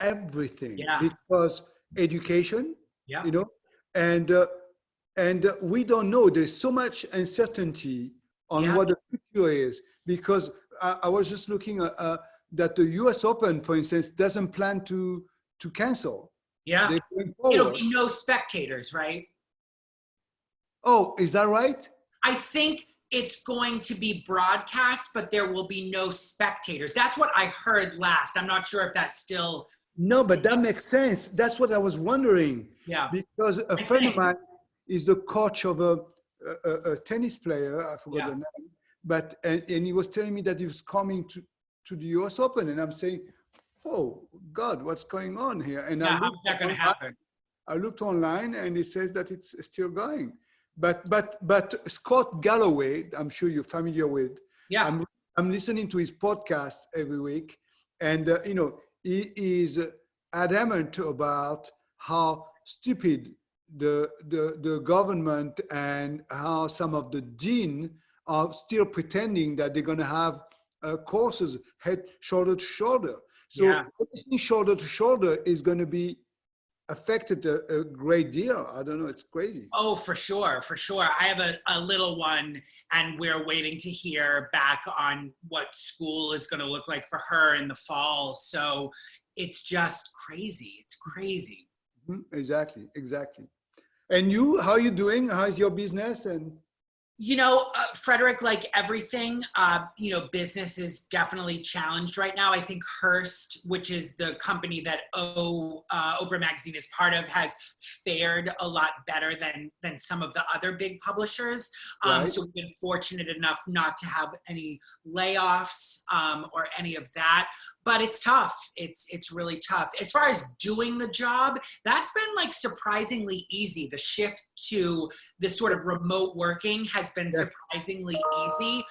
everything Yeah. because education, Yeah. you know, and we don't know. There's so much uncertainty on Yeah. what the future is because I was just looking at that the U.S. Open, for instance, doesn't plan to cancel. Yeah. They're going It'll forward. be no spectators, right? Oh, is that right? I think it's going to be broadcast, but there will be no spectators. That's what I heard last. I'm not sure if that's still. No, but that makes sense. That's what I was wondering. Yeah. Because a I friend of think. mine is the coach of a tennis player. I forgot Yeah. the name, but and he was telling me that he was coming to the U.S. Open, and I'm saying, "Oh God, what's going on here?" And Yeah. How's that going to happen? I looked online, and it says that it's still going. But Scott Galloway, I'm sure you're familiar with. Yeah. I'm listening to his podcast every week, and you know, he is adamant about how stupid the government and how some of the dean are still pretending that they're going to have courses head shoulder to shoulder. So Yeah. everything shoulder to shoulder is going to be affected a great deal. I don't know. It's crazy. Oh, for sure, for sure. I have a little one, and we're waiting to hear back on what school is going to look like for her in the fall. So it's just crazy. It's crazy. Exactly, exactly. And you, how are you doing? How's your business? And You know, Frederick, like everything, you know, business is definitely challenged right now. I think Hearst, which is the company that Oprah Magazine is part of, has fared a lot better than some of the other big publishers. right, So we've been fortunate enough not to have any layoffs or any of that. But it's tough. It's really tough. As far as doing the job, that's been like surprisingly easy. The shift to this sort of remote working has been yes, surprisingly easy.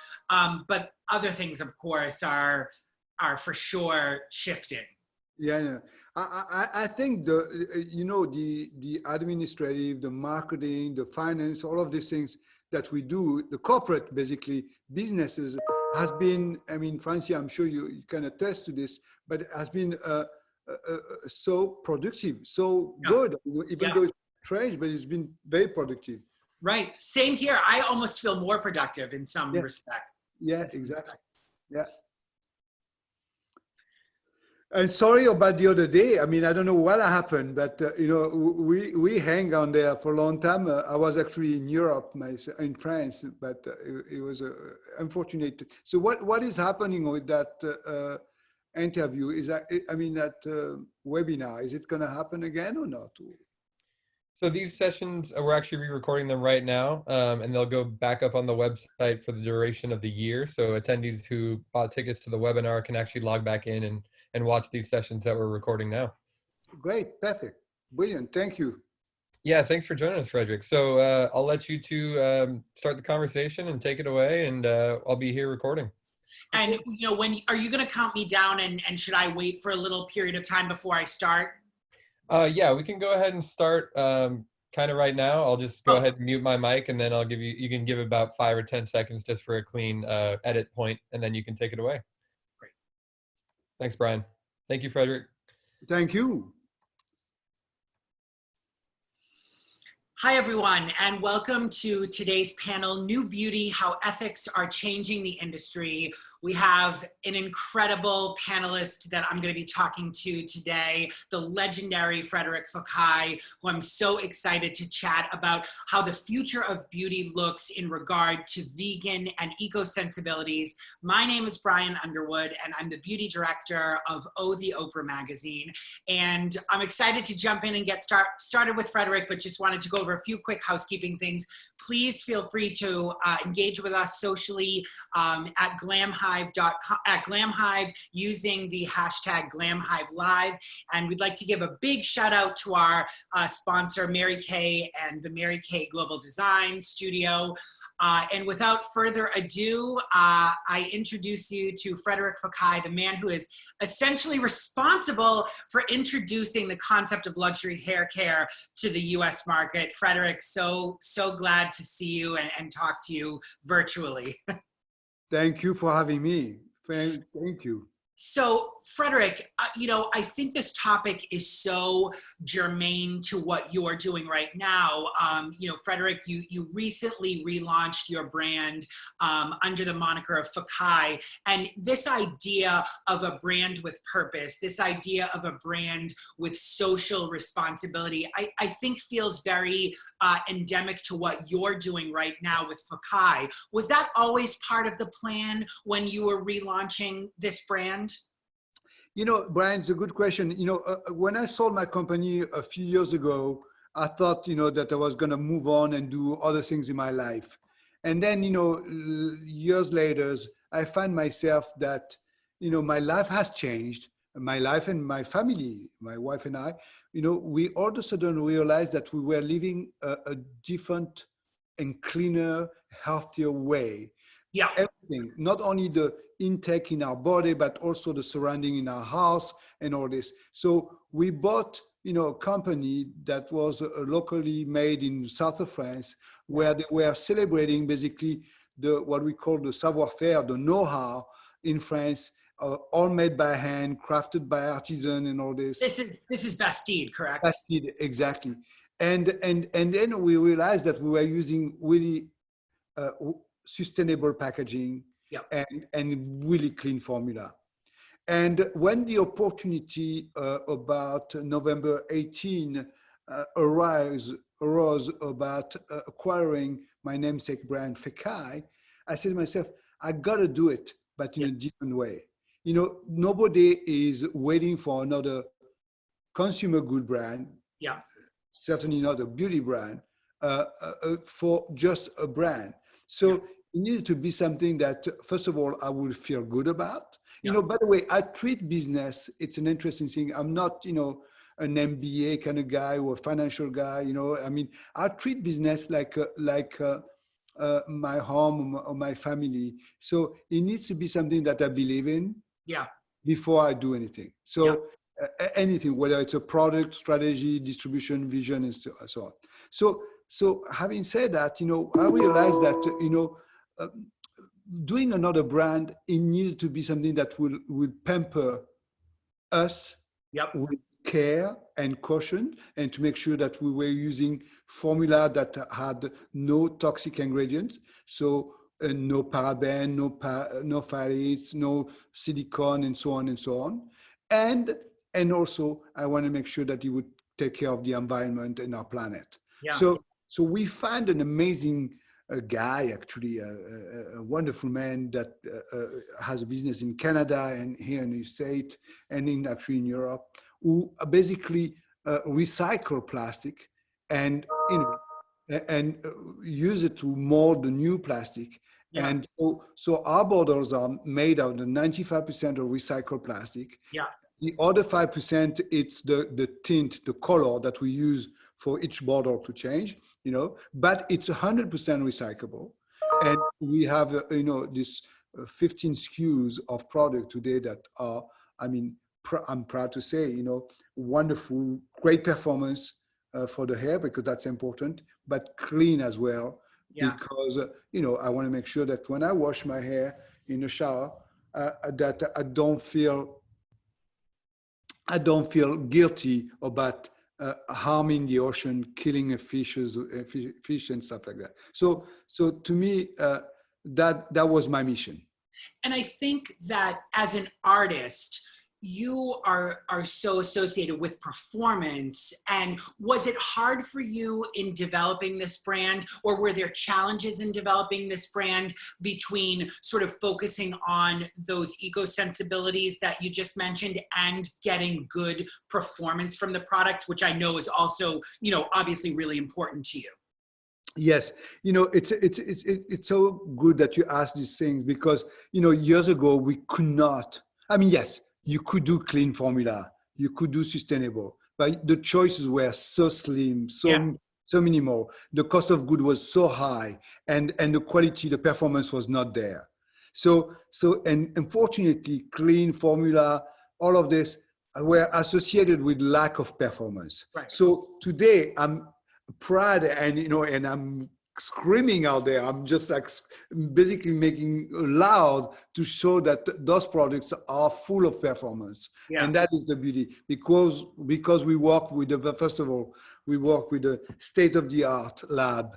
But other things, of course, are for sure shifting. yeah, yeah. I think you know the administrative, the marketing, the finance, all of these things that we do, the corporate basically businesses has been. I mean, Francie, I'm sure you can attest to this, but it has been so productive, so Yeah, good. Even yeah, though it's strange, but it's been very productive. right. Same here. I almost feel more productive in some Yeah, respect. yeah, In some exactly. respects. Yeah. And sorry about the other day. I mean, I don't know what happened, but you know, we hang on there for a long time. I was actually in Europe, in France, but it was unfortunate. So what is happening with that interview? Is that I mean that webinar? Is it going to happen again or not? So these sessions, we're actually re-recording them right now, and they'll go back up on the website for the duration of the year. So attendees who bought tickets to the webinar can actually log back in and watch these sessions that we're recording now. Great, perfect, brilliant. Thank you. Yeah, thanks for joining us, Frederick. So I'll let you two start the conversation and take it away, and I'll be here recording. And you know, when are you going to count me down? And should I wait for a little period of time before I start? Yeah, we can go ahead and start kind of right now. I'll just go ahead and mute my mic, and then I'll give you can give about 5 or 10 seconds just for a clean edit point, and then you can take it away. Great. Thanks, Brian. Thank you, Frederick. Thank you. Hi, everyone, and welcome to today's panel, New Beauty, How Ethics Are Changing the Industry. We have an incredible panelist that I'm going to be talking to today, the legendary Frederick Fekkai, who I'm so excited to chat about how the future of beauty looks in regard to vegan and eco-sensibilities. My name is Brian Underwood, and I'm the beauty director of The Oprah Magazine. And I'm excited to jump in and get started with Frederick, but just wanted to go over a few quick housekeeping things. Please feel free to engage with us socially at glamhive.com, at Glamhive, using the hashtag GlamHiveLive. And we'd like to give a big shout out to our sponsor, Mary Kay and the Mary Kay Global Design Studio. And without further ado, I introduce you to Frederick Fekkai, the man who is essentially responsible for introducing the concept of luxury hair care to the US market. Frederick, so glad to see you and talk to you virtually. Thank you for having me. Thank you. So, Frederick, I think this topic is so germane to what you're doing right now. Frederick, you recently relaunched your brand under the moniker of Fakai. And this idea of a brand with purpose, this idea of a brand with social responsibility, I think feels very endemic to what you're doing right now with Fakai. Was that always part of the plan when you were relaunching this brand? Brian, it's a good question. When I sold my company a few years ago, I thought, that I was going to move on and do other things in my life. And then, years later, I find myself that, my life has changed. My life and my family, my wife and I, we all of a sudden realized that we were living a different and cleaner, healthier way. Yeah. Everything, not only the intake in our body, but also the surrounding in our house and all this. So we bought, a company that was locally made in south of France, where they were celebrating basically what we call the savoir-faire, the know-how in France, all made by hand, crafted by artisan and all this. This is Bastide, correct? Bastide, exactly. And then we realized that we were using really sustainable packaging, yep, and really clean formula. And when the opportunity about November 18 arose about acquiring my namesake brand Fakai, I said to myself, I gotta do it, but in a different way. Nobody is waiting for another consumer good brand, certainly not a beauty brand, for just a brand. So it needed to be something that, first of all, I would feel good about. By the way, I treat business, it's an interesting thing. I'm not, an MBA kind of guy or a financial guy, I treat business like my home or my family. So it needs to be something that I believe in before I do anything. So anything, whether it's a product, strategy, distribution, vision, and so on. So having said that, I realized that, doing another brand, it needed to be something that will pamper us with care and caution, and to make sure that we were using formula that had no toxic ingredients. So no paraben, no phthalates, no silicone, and so on and so on. And also, I want to make sure that it would take care of the environment and our planet. So we found an amazing guy, actually, a wonderful man that has a business in Canada and here in the States and actually in Europe, who basically recycle plastic and use it to mold the new plastic. And so our bottles are made out of 95% of recycled plastic. The other 5%, it's the tint, the color that we use for each bottle to change, but it's 100% recyclable. And we have, this 15 SKUs of product today that are, I'm proud to say, wonderful, great performance for the hair, because that's important, but clean as well. Because, I want to make sure that when I wash my hair in the shower, that I don't feel guilty about harming the ocean, killing fish and stuff like that. So to me, that was my mission. And I think that as an artist, you are so associated with performance. And was it hard for you in developing this brand, or were there challenges in developing this brand between sort of focusing on those eco sensibilities that you just mentioned and getting good performance from the products, which I know is also, obviously really important to you? Yes, it's so good that you ask these things, because, years ago we could not, yes, you could do clean formula, you could do sustainable, but the choices were so slim, so minimal. The cost of good was so high, and the quality, the performance was not there. So unfortunately, clean formula, all of this were associated with lack of performance. Right. So today I'm proud, and I'm screaming out there. I'm just like basically making loud to show that those products are full of performance. Yeah. And that is the beauty, because we work with first of all, we work with a state-of-the-art lab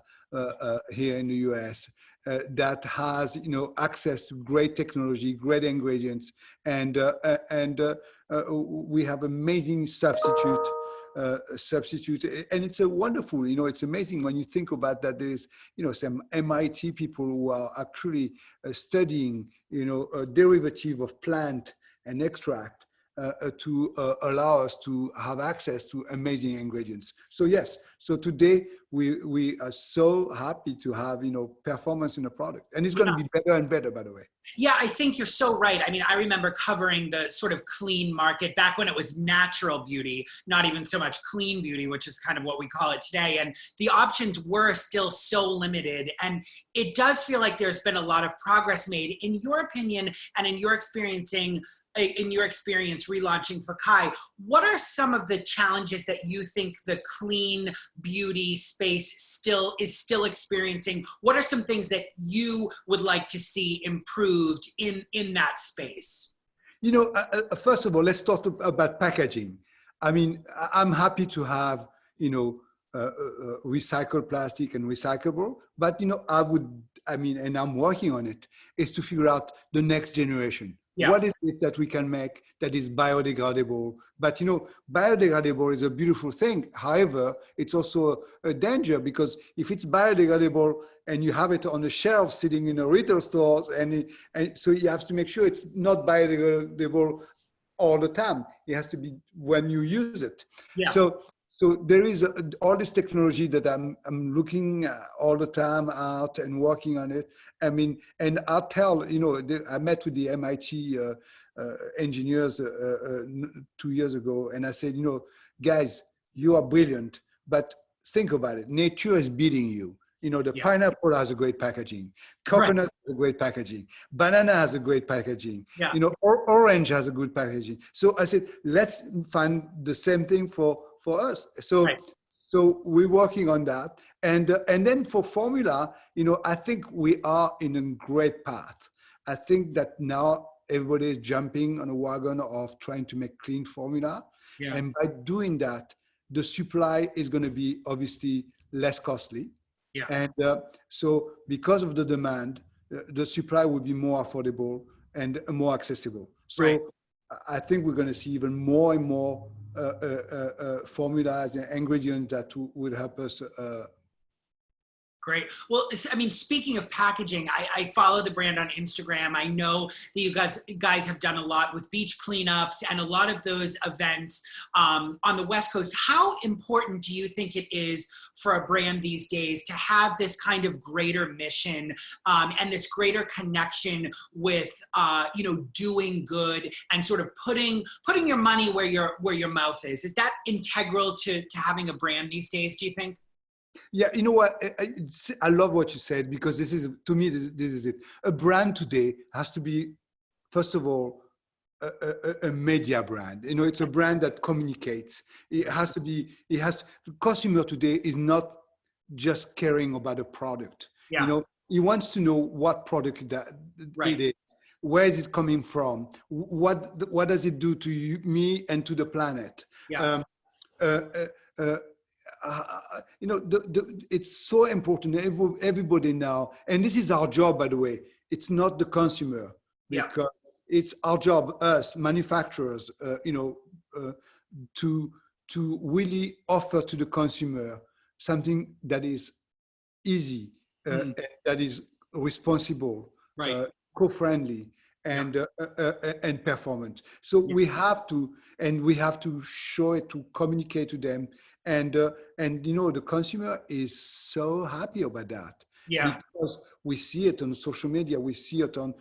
here in the US that has, you know, access to great technology, great ingredients, and we have amazing substitute, and it's a wonderful, you know, it's amazing when you think about that. There's, you know, some MIT people who are actually studying, you know, a derivative of plant and extract to allow us to have access to amazing ingredients. So yes, so today we are so happy to have, you know, performance in a product, and it's going to be better and better, by the way. Yeah, I think you're so right. I mean, I remember covering the sort of clean market back when it was natural beauty, not even so much clean beauty, which is kind of what we call it today. And the options were still so limited. And it does feel like there's been a lot of progress made. In your opinion, and in your experience relaunching Fekkai, what are some of the challenges that you think the clean beauty space is still experiencing? What are some things that you would like to see improved in that space? You know, first of all, let's talk about packaging. I mean, I'm happy to have, you know, recycled plastic and recyclable, but, you know, and I'm working on it, is to figure out the next generation. Yeah. What is it that we can make that is biodegradable? But, you know, biodegradable is a beautiful thing. However, it's also a danger, because if it's biodegradable and you have it on the shelf sitting in a retail store, and so you have to make sure it's not biodegradable all the time. It has to be when you use it. Yeah. So there is all this technology that I'm looking all the time out and working on it. I mean, and I'll tell, you know, I met with the MIT engineers 2 years ago, and I said, you know, guys, you are brilliant, but think about it. Nature is beating you. You know, the pineapple has a great packaging. Coconut has a great packaging. Banana has a great packaging. Yeah. You know, orange has a good packaging. So I said, let's find the same thing for us. So, so we're working on that. And then for formula, you know, I think we are in a great path. I think that now everybody is jumping on a wagon of trying to make clean formula. Yeah. And by doing that, the supply is going to be obviously less costly. Yeah. And so because of the demand, the supply will be more affordable and more accessible. So I think we're going to see even more and more formulas and ingredients that would help us. Great. Well, I mean, speaking of packaging, I follow the brand on Instagram. I know that you guys have done a lot with beach cleanups and a lot of those events on the West Coast. How important do you think it is for a brand these days to have this kind of greater mission and this greater connection with, you know, doing good and sort of putting your money where your mouth is? Is that integral to having a brand these days, do you think? Yeah, you know what? I love what you said, because this is, to me, this is it. A brand today has to be, first of all, a media brand. You know, it's a brand that communicates. It has to be, the consumer today is not just caring about a product. Yeah. You know, he wants to know what product it is. Where is it coming from? What does it do to you, me and to the planet? Yeah. You know, it's so important. Everybody now, and this is our job, by the way. It's not the consumer, because it's our job, us manufacturers, you know, to really offer to the consumer something that is easy, that is responsible, co-friendly, and performant. So we have to show it, to communicate to them. And you know, the consumer is so happy about that. Yeah. Because we see it on social media, we see it on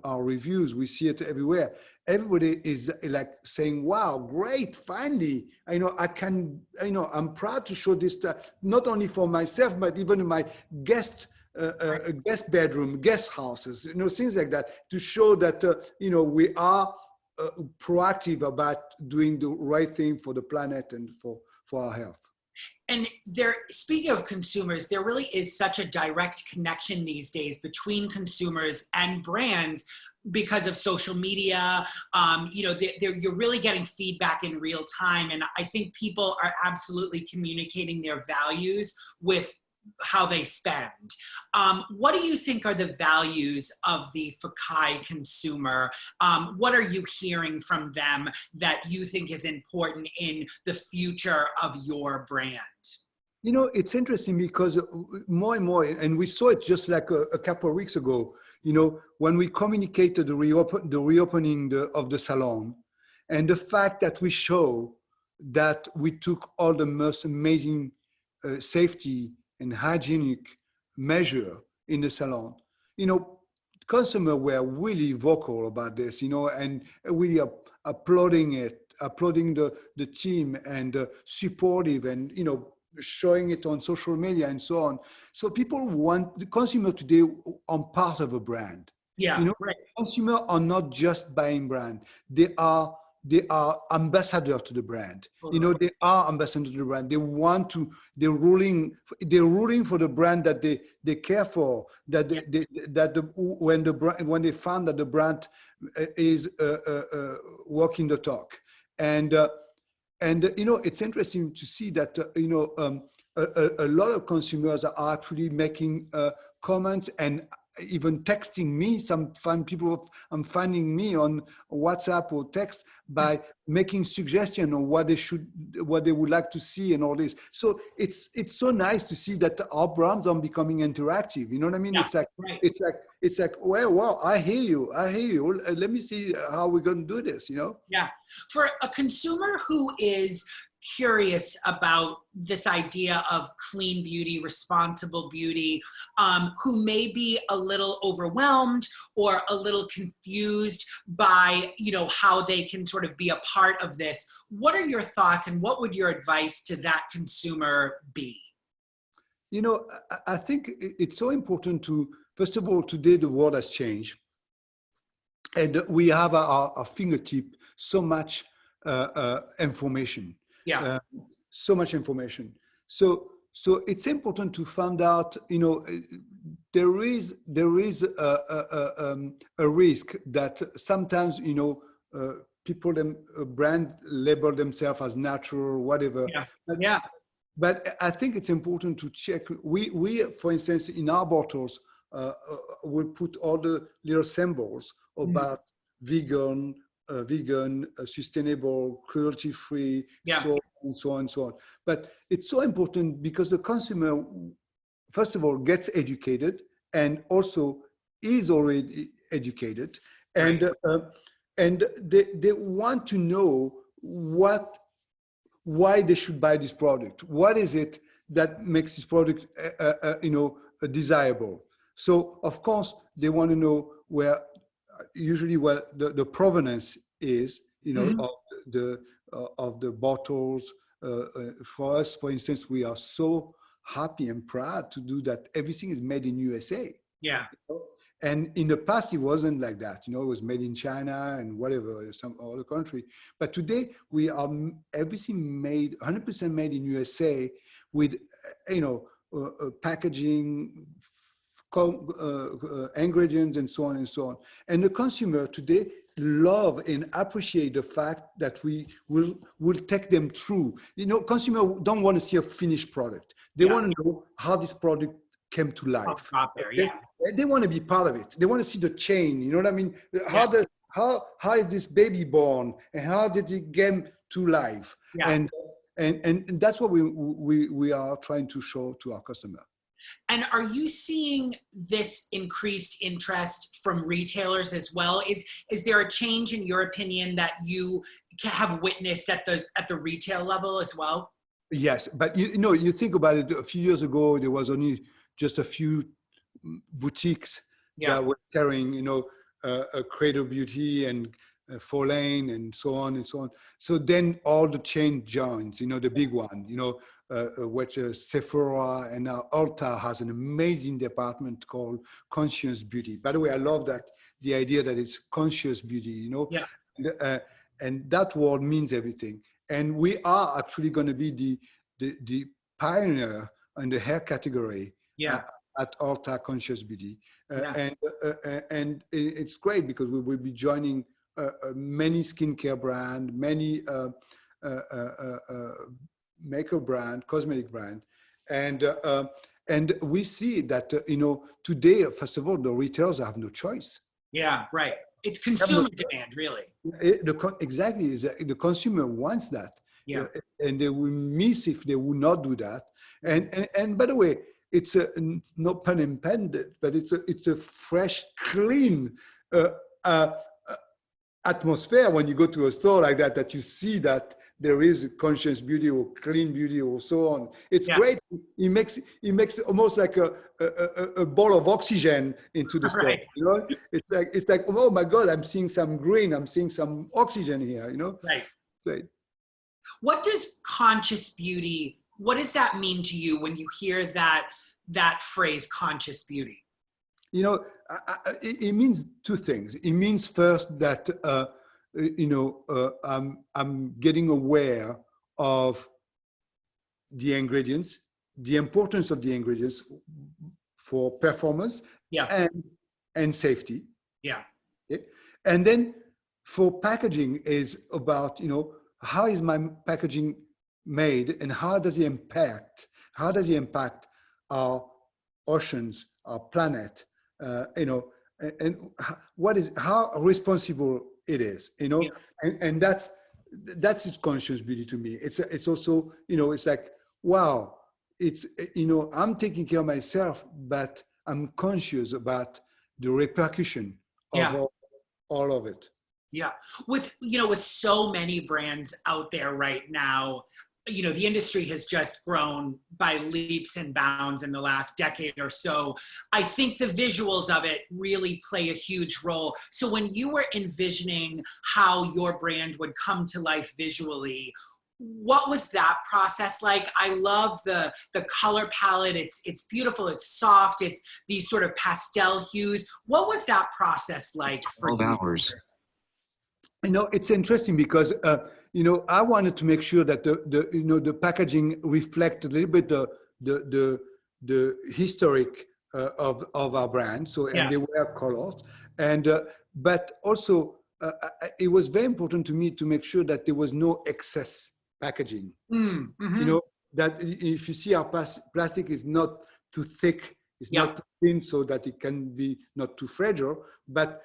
our reviews, we see it everywhere. Everybody is like saying, wow, great, finally, you know, I'm proud to show this, not only for myself, but even in my guest bedroom, guest houses, you know, things like that, to show that, you know, we are proactive about doing the right thing for the planet and for our health. And there, speaking of consumers, there really is such a direct connection these days between consumers and brands because of social media. You know, you're really getting feedback in real time. And I think people are absolutely communicating their values with how they spend. What do you think are the values of the Fekkai consumer? What are you hearing from them that you think is important in the future of your brand? You know, it's interesting because more and more, and we saw it just like a couple of weeks ago, you know, when we communicated the reopening of the salon, and the fact that we show that we took all the most amazing safety and hygienic measure in the salon. You know, consumers were really vocal about this, you know, and really applauding the team and supportive and, you know, showing it on social media and so on. So people want, the consumer today are part of a brand. Yeah, you know, right. Consumers are not just buying brand. They are ambassador to the brand. You know, they are ambassador to the brand. They want to, they're ruling for the brand that they care for, that when they found that the brand is walking the talk. And you know, it's interesting to see that, you know, a lot of consumers are actually making comments and even texting me. Some people I'm finding me on WhatsApp or text by making suggestions on what they would like to see and all this. So it's so nice to see that our brands are becoming interactive. You know what I mean? Yeah, it's like, well, wow, I hear you. Let me see how we're going to do this. You know? Yeah. For a consumer who is curious about this idea of clean beauty, responsible beauty, who may be a little overwhelmed or a little confused by, you know, how they can sort of be a part of this. What are your thoughts and what would your advice to that consumer be? You know, I think it's so important to, first of all, today the world has changed. And we have at our fingertip so much information. Yeah. So much information. So it's important to find out, you know, there is a risk that sometimes, you know, people, brand label themselves as natural or whatever. Yeah. But I think it's important to check. We for instance, in our bottles, will put all the little symbols about vegan, sustainable, cruelty-free, so on, so on, so on. But it's so important because the consumer, first of all, gets educated and also is already educated, and they want to know why they should buy this product. What is it that makes this product, you know, desirable? So of course they want to know where. Usually, well, the provenance is, you know, of the bottles. For us, for instance, we are so happy and proud to do that. Everything is made in USA. Yeah. You know? And in the past, it wasn't like that. You know, it was made in China and whatever, some other country. But today, we are everything made 100% made in USA with, you know, packaging, ingredients and so on and so on. And the consumer today love and appreciate the fact that we will take them through. You know, consumer don't want to see a finished product. They want to know how this product came to life. They want to be part of it. They want to see the chain. You know what I mean? How is this baby born and how did it get to life? And that's what we are trying to show to our customer. And are you seeing this increased interest from retailers as well? Is there a change in your opinion that you have witnessed at the retail level as well? Yes, but you know, you think about it. A few years ago, there was only just a few boutiques that were carrying, you know, a Credo Beauty and Four Lane and so on and so on. So then all the chain joins, you know, the big one, you know, which Sephora, and now Ulta has an amazing department called Conscious Beauty. By the way, I love that, the idea that it's conscious beauty, you know, and that word means everything. And we are actually going to be the pioneer in the hair category Yeah. at Ulta Conscious Beauty. Yeah. And it's great because we will be joining many skincare brand, many makeup brand, cosmetic brand. And we see that, today, first of all, the retailers have no choice. Yeah, right. It's consumer demand, really. Exactly. The consumer wants that. Yeah. And they will miss if they would not do that. And by the way, it's no pun intended, but it's a fresh, clean atmosphere when you go to a store like that you see that there is conscious beauty or clean beauty or so on. It's great. It makes almost like a ball of oxygen into the store. Right. It's like, oh my God, I'm seeing some green, I'm seeing some oxygen here. Right. Right. What does conscious beauty, what does that mean to you when you hear that phrase, conscious beauty? It means two things. It means first that I'm getting aware of the ingredients, the importance of the ingredients for performance and safety. Yeah. Okay? And then for packaging is about, how is my packaging made and how does it impact our oceans, our planet, and how responsible it is, and that's its conscious beauty to me. It's also, it's like, wow, it's, I'm taking care of myself, but I'm conscious about the repercussion of all of it. Yeah. With so many brands out there right now, the industry has just grown by leaps and bounds in the last decade or so. I think the visuals of it really play a huge role. So when you were envisioning how your brand would come to life visually, what was that process like? I love the color palette. It's beautiful. It's soft. It's these sort of pastel hues. What was that process like for 12 you? hours. It's interesting because, I wanted to make sure that the packaging reflect a little bit the historic of our brand. So, and they were colored, but also it was very important to me to make sure that there was no excess packaging. Mm-hmm. That if you see our plastic is not too thick, it's not too thin, so that it can be not too fragile, but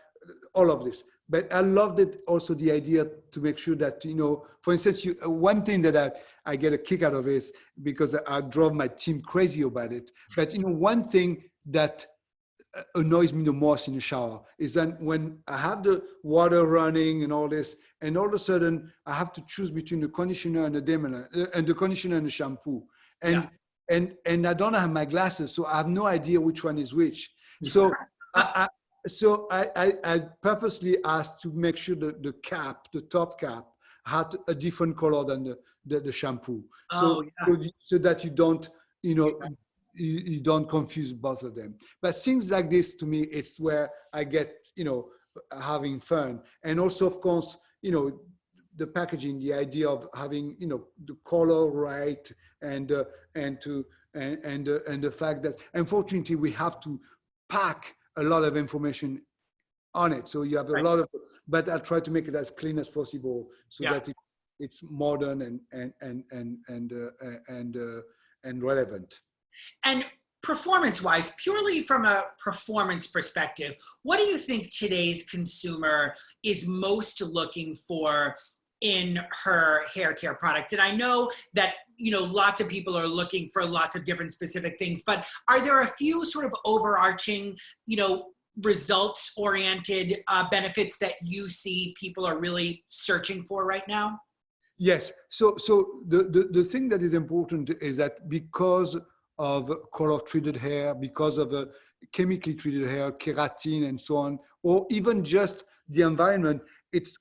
all of this. But I loved it also, the idea to make sure that, for instance, one thing that I get a kick out of is because I drove my team crazy about it. But, one thing that annoys me the most in the shower is that when I have the water running and all this, and all of a sudden I have to choose between the conditioner and the dampener, and the conditioner and the shampoo. And I don't have my glasses, so I have no idea which one is which. So So I purposely asked to make sure that the top cap, had a different color than the shampoo. So that you don't, you don't confuse both of them. But things like this, to me, it's where I get, having fun. And also, of course, the packaging, the idea of having, the color right, and the fact that, unfortunately, we have to pack a lot of information on it. So you have a lot of, but I'll try to make it as clean as possible so that it's modern and relevant. And performance-wise, purely from a performance perspective, what do you think today's consumer is most looking for in her hair care products? And I know that, lots of people are looking for lots of different specific things, but are there a few sort of overarching, results-oriented benefits that you see people are really searching for right now? Yes. So the thing that is important is that because of color treated hair, because of chemically treated hair, keratin and so on, or even just the environment, it's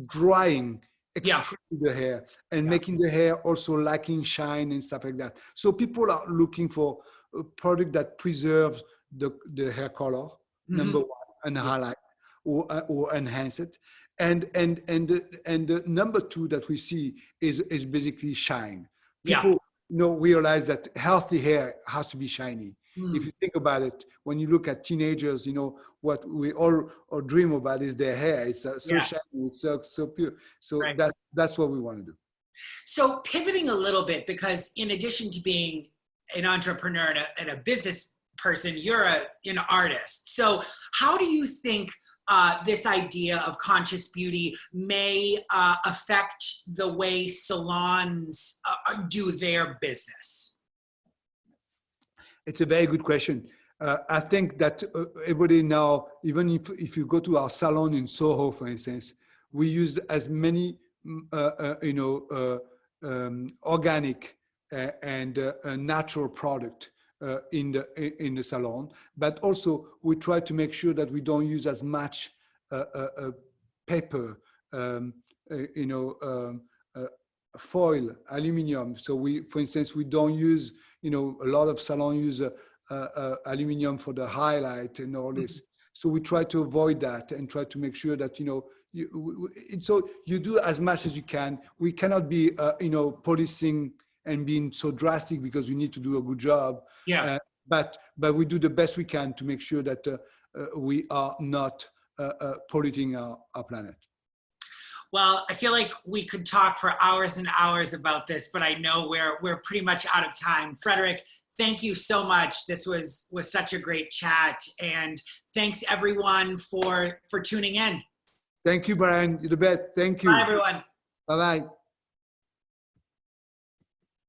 drying extremely the hair and making the hair also lacking shine and stuff like that. So people are looking for a product that preserves the hair color, number one, and highlight or enhance it. And the number two that we see is basically shine. realize that healthy hair has to be shiny. Mm. If you think about it, when you look at teenagers, what we all dream about is their hair. It's so shiny, it's so pure. So Right. that's what we want to do. So pivoting a little bit, because in addition to being an entrepreneur and a business person, you're an artist. So how do you think this idea of conscious beauty may affect the way salons do their business? It's a very good question. I think that everybody now, even if you go to our salon in Soho, for instance, we use as many, organic and natural product in the salon, but also we try to make sure that we don't use as much paper, foil, aluminum. So for instance, we don't use, a lot of salons use aluminum for the highlight and all this. So we try to avoid that and try to make sure that, so you do as much as you can. We cannot be, policing and being so drastic because we need to do a good job. Yeah. But we do the best we can to make sure that we are not polluting our planet. Well, I feel like we could talk for hours and hours about this, but I know we're pretty much out of time. Frederic, thank you so much. This was such a great chat, and thanks everyone for tuning in. Thank you, Brian. You're the best. Thank you. Bye, everyone. Bye-bye.